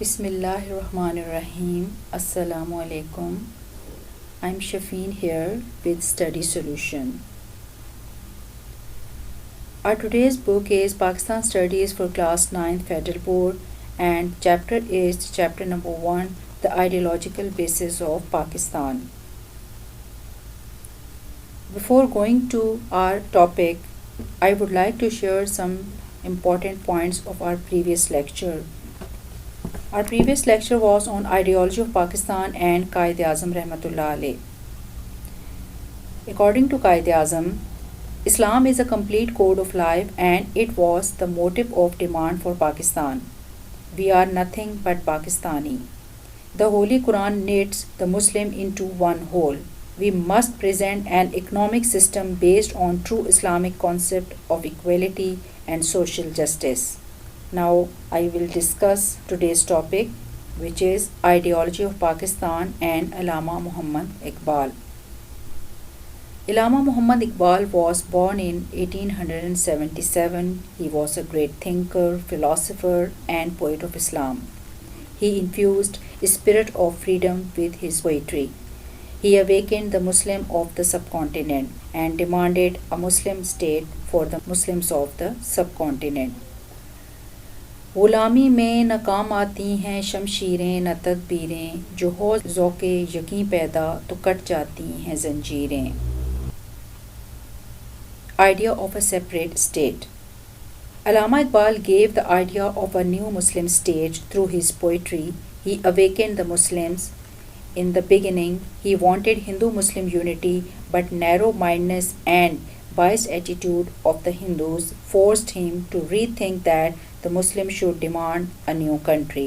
بسم اللہ الرحمن الرحیم. السلام علیکم. I'm Shafeen here with Study Solution. Our today's book is Pakistan Studies for Class 9th Federal Board, and chapter is chapter number 1, The Ideological Basis of Pakistan. Before going to our topic, I would like to share some important points of our previous lecture. Our previous lecture was on ideology of Pakistan and Quaid-e-Azam Rahmatullah alayh. According to Quaid-e-Azam, Islam is a complete code of life and it was the motive of demand for Pakistan. We are nothing but Pakistani. The Holy Quran knits the Muslim into one whole. We must present an economic system based on true Islamic concept of equality and social justice. Now I will discuss today's topic, which is Ideology of Pakistan and Allama Muhammad Iqbal. Allama Muhammad Iqbal was born in 1877. He was a great thinker, philosopher, and poet of Islam. He infused a spirit of freedom with his poetry. He awakened the Muslim of the subcontinent and demanded a Muslim state for the Muslims of the subcontinent. غلامی میں نہ کام آتی ہیں شمشیریں نہ تدبیریں، جو ہو ذوق یقین پیدا تو کٹ جاتی ہیں زنجیریں. Idea of a separate state. Allama Iqbal gave the idea of a new Muslim state through his poetry. He awakened the Muslims. In the beginning, he wanted Hindu-Muslim unity, but narrow-mindedness and biased attitude of the Hindus forced him to rethink that the Muslims should demand a new country.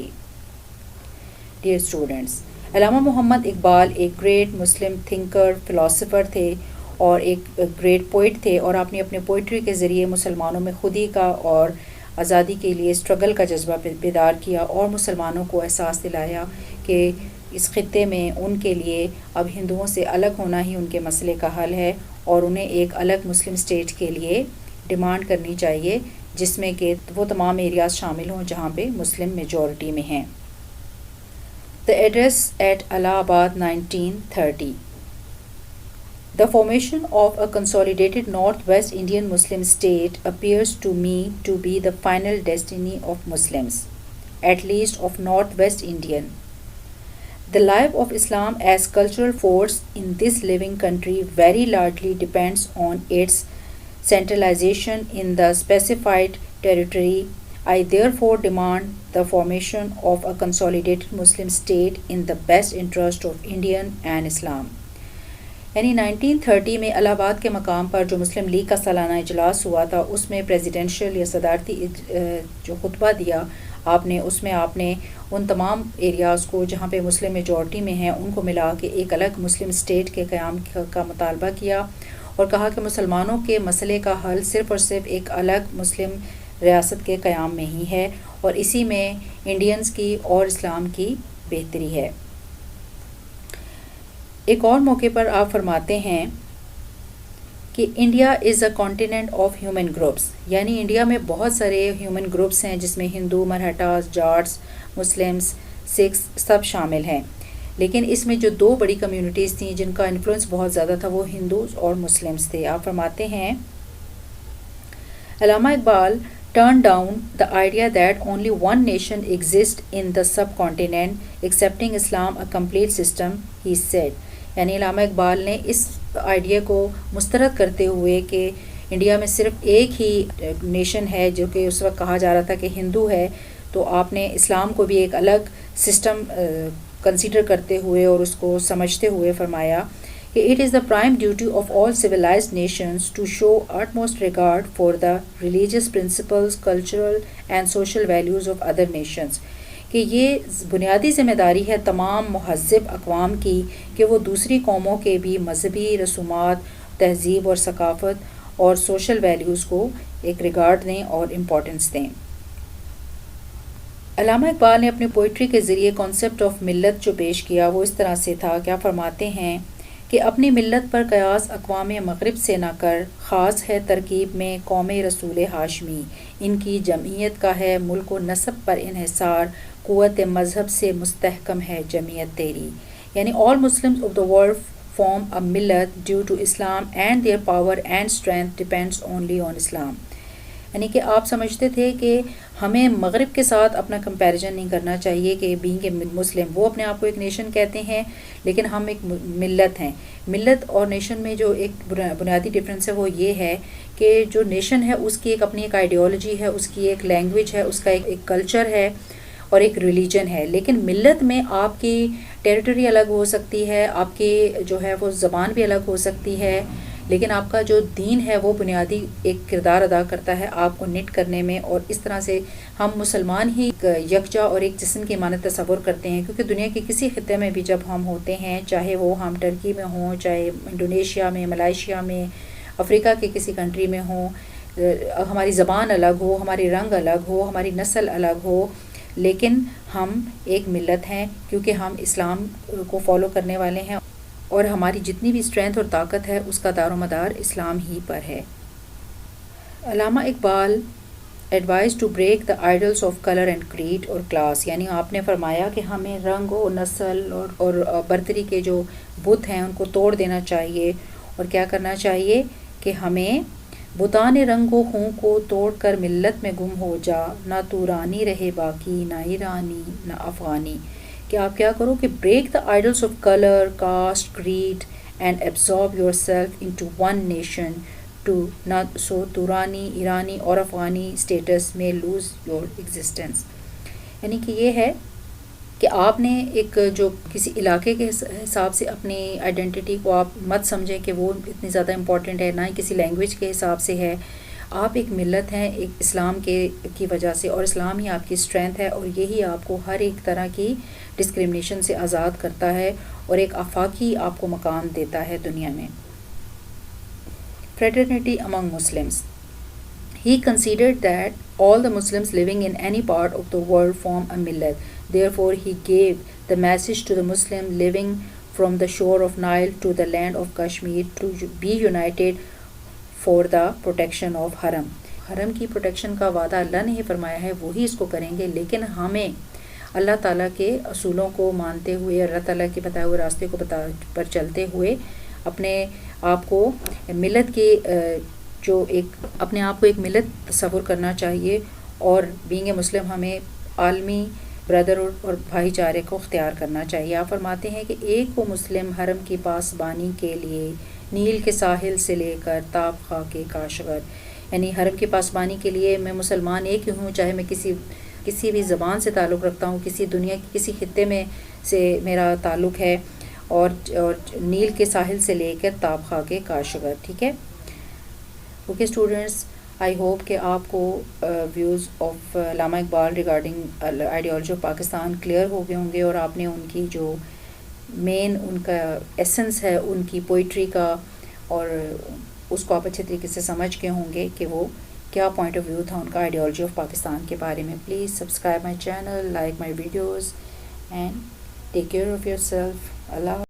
Dear students, علامہ محمد اقبال ایک great مسلم thinker philosopher تھے اور ایک great poet تھے، اور آپ نے اپنے poetry کے ذریعے مسلمانوں میں خودی کا اور آزادی کے لیے اسٹرگل کا جذبہ بیدار کیا اور مسلمانوں کو احساس دلایا کہ اس خطے میں ان کے لیے اب ہندوؤں سے الگ ہونا ہی ان کے مسئلے کا حل ہے، اور انہیں ایک الگ مسلم اسٹیٹ کے لیے ڈیمانڈ کرنی چاہیے جس میں کہ وہ تمام ایریاز شامل ہوں جہاں پہ مسلم میجورٹی میں ہیں. The address at Allahabad 1930. The formation of a consolidated Northwest Indian Muslim state appears to me to be the final destiny of Muslims, at least of Northwest Indian. The life of Islam as cultural force in this living country very largely depends on its centralization in the specified territory. I therefore demand the formation of a consolidated Muslim state in the best interest of Indian and Islam. یعنی 1930 میں الہ آباد کے مقام پر جو مسلم league کا سالانہ اجلاس ہوا تھا، اس میں پریزیڈنشل یا صدارتی جو خطبہ دیا اس میں آپ نے ان تمام ایریاز کو جہاں پہ مسلم میجورٹی میں ہیں ان کو ملا کے ایک الگ مسلم اسٹیٹ کے قیام کا مطالبہ کیا، اور کہا کہ مسلمانوں کے مسئلے کا حل صرف اور صرف ایک الگ مسلم ریاست کے قیام میں ہی ہے، اور اسی میں انڈینز کی اور اسلام کی بہتری ہے. ایک اور موقع پر آپ فرماتے ہیں کہ India is a continent of human groups, یعنی انڈیا میں بہت سارے ہیومن گروپس ہیں جس میں ہندو، مرہٹاز، جاٹس، مسلمس، سکھس سب شامل ہیں، لیکن اس میں جو دو بڑی کمیونٹیز تھیں جن کا انفلوئنس بہت زیادہ تھا وہ ہندوز اور مسلمس تھے. آپ فرماتے ہیں علامہ Iqbal turned down the idea that only one nation exists in the subcontinent accepting Islam a complete system, he said. یعنی علامہ اقبال نے اس آئیڈیا کو مسترد کرتے ہوئے کہ انڈیا میں صرف ایک ہی نیشن ہے جو کہ اس وقت کہا جا رہا تھا کہ ہندو ہے، تو آپ نے اسلام کو بھی ایک الگ سسٹم کنسیڈر کرتے ہوئے اور اس کو سمجھتے ہوئے فرمایا کہ it is the prime duty of all civilized nations to show utmost regard for the religious principles, cultural and social values of other nations. کہ یہ بنیادی ذمہ داری ہے تمام مہذب اقوام کی کہ وہ دوسری قوموں کے بھی مذہبی رسومات، تہذیب اور ثقافت اور سوشل ویلیوز کو ایک ریگارڈ دیں اور امپورٹنس دیں. علامہ اقبال نے اپنی پوئٹری کے ذریعے کانسیپٹ آف ملت جو پیش کیا وہ اس طرح سے تھا. کیا فرماتے ہیں کہ اپنی ملت پر قیاس اقوام مغرب سے نہ کر، خاص ہے ترکیب میں قوم رسول ہاشمی، ان کی جمعیت کا ہے ملک و نسب پر انحصار، قوت مذہب سے مستحکم ہے جمعیت تیری. یعنی all Muslims of the world form a millet due to Islam and their power and strength depends only on Islam. یعنی کہ آپ سمجھتے تھے کہ ہمیں مغرب کے ساتھ اپنا کمپیریزن نہیں کرنا چاہیے کہ بینگ اے مسلم، وہ اپنے آپ کو ایک نیشن کہتے ہیں لیکن ہم ایک ملت ہیں. ملت اور نیشن میں جو ایک بنیادی ڈفرینس ہے وہ یہ ہے کہ جو نیشن ہے اس کی ایک اپنی ایک آئیڈیالوجی ہے، اس کی ایک لینگویج ہے، اس کا ایک کلچر ہے اور ایک ریلیجن ہے. لیکن ملت میں آپ کی ٹیریٹری الگ ہو سکتی ہے، آپ کی جو ہے وہ زبان بھی الگ ہو سکتی ہے، لیکن آپ کا جو دین ہے وہ بنیادی ایک کردار ادا کرتا ہے آپ کو نٹ کرنے میں. اور اس طرح سے ہم مسلمان ہی یکجا اور ایک جسم کی مانند تصور کرتے ہیں، کیونکہ دنیا کے کسی خطے میں بھی جب ہم ہوتے ہیں، چاہے وہ ہم ٹرکی میں ہوں، چاہے انڈونیشیا میں، ملائیشیا میں، افریقہ کے کسی کنٹری میں ہوں، ہماری زبان الگ ہو، ہماری رنگ الگ ہو، ہماری نسل الگ ہو، لیکن ہم ایک ملت ہیں کیونکہ ہم اسلام کو فالو کرنے والے ہیں اور ہماری جتنی بھی اسٹرینتھ اور طاقت ہے اس کا دار و مدار اسلام ہی پر ہے. Allama Iqbal advise to break the idols of colour and creed اور کلاس، یعنی آپ نے فرمایا کہ ہمیں رنگ و نسل اور برتری کے جو بت ہیں ان کو توڑ دینا چاہیے، اور کیا کرنا چاہیے کہ ہمیں بتان رنگ و خوں کو توڑ کر ملت میں گم ہو جا، نہ تو رانی رہے باقی، نہ ایرانی نہ افغانی. کہ آپ کیا کرو کہ break the idols of colour, caste, creed and absorb yourself into one nation to نہ سو تورانی، ایرانی اور افغانی اسٹیٹس میں لوز یور ایگزسٹنس. یعنی کہ یہ ہے کہ آپ نے ایک جو کسی علاقے کے حساب سے اپنی آئیڈینٹی کو آپ مت سمجھیں کہ وہ اتنی زیادہ امپورٹنٹ ہے، نہ ہی کسی لینگویج کے حساب سے ہے. آپ ایک ملت ہیں ایک اسلام کی وجہ سے، اور اسلام ہی آپ کی اسٹرینتھ ہے، اور یہی آپ کو ہر ایک طرح کی ڈسکرمنیشن سے آزاد کرتا ہے اور ایک آفاقی آپ کو مقام دیتا ہے دنیا میں. Fraternity among Muslims. He considered that all the Muslims living in any part of the world form a millet. Therefore, he gave the message to the Muslim living from the shore of Nile to the land of Kashmir to be united for the protection of Haram. حرم کی protection کا وعدہ اللہ نے ہی فرمایا ہے، وہی اس کو کریں گے، لیکن ہمیں اللہ تعالیٰ کے اصولوں کو مانتے ہوئے، اللہ تعالیٰ کے بتائے ہوئے راستے کو پر چلتے ہوئے اپنے آپ کو ملت کی جو ایک اپنے آپ کو ایک ملت تصور کرنا چاہیے، اور بینگ اے مسلم ہمیں عالمی برادر اور بھائی چارے کو اختیار کرنا چاہیے. آپ فرماتے ہیں کہ ایک وہ مسلم حرم کی پاسبانی کے لیے نیل کے ساحل سے لے کر تاب خاک کاشغر، یعنی حرم کی پاسبانی کے لیے میں مسلمان ایک ہی ہوں، چاہے میں کسی بھی زبان سے تعلق رکھتا ہوں، کسی دنیا کی کسی خطے میں سے میرا تعلق ہے، اور نیل کے ساحل سے لے کر تاب خاک کاشغر. ٹھیک ہے. اوکے اسٹوڈنٹس، آئی ہوپ کہ آپ کو views of Allama Iqbal regarding ideology of Pakistan clear ہو گئے ہوں گے، اور آپ نے ان کی جو مین ان کا ایسنس ہے ان کی پوئٹری کا، اور اس کو آپ اچھے طریقے سے سمجھ گئے ہوں گے کہ وہ کیا پوائنٹ آف ویو تھا ان کا آئیڈیالوجی آف پاکستان کے بارے میں. Please subscribe my channel, like my videos and take care of your self. Allah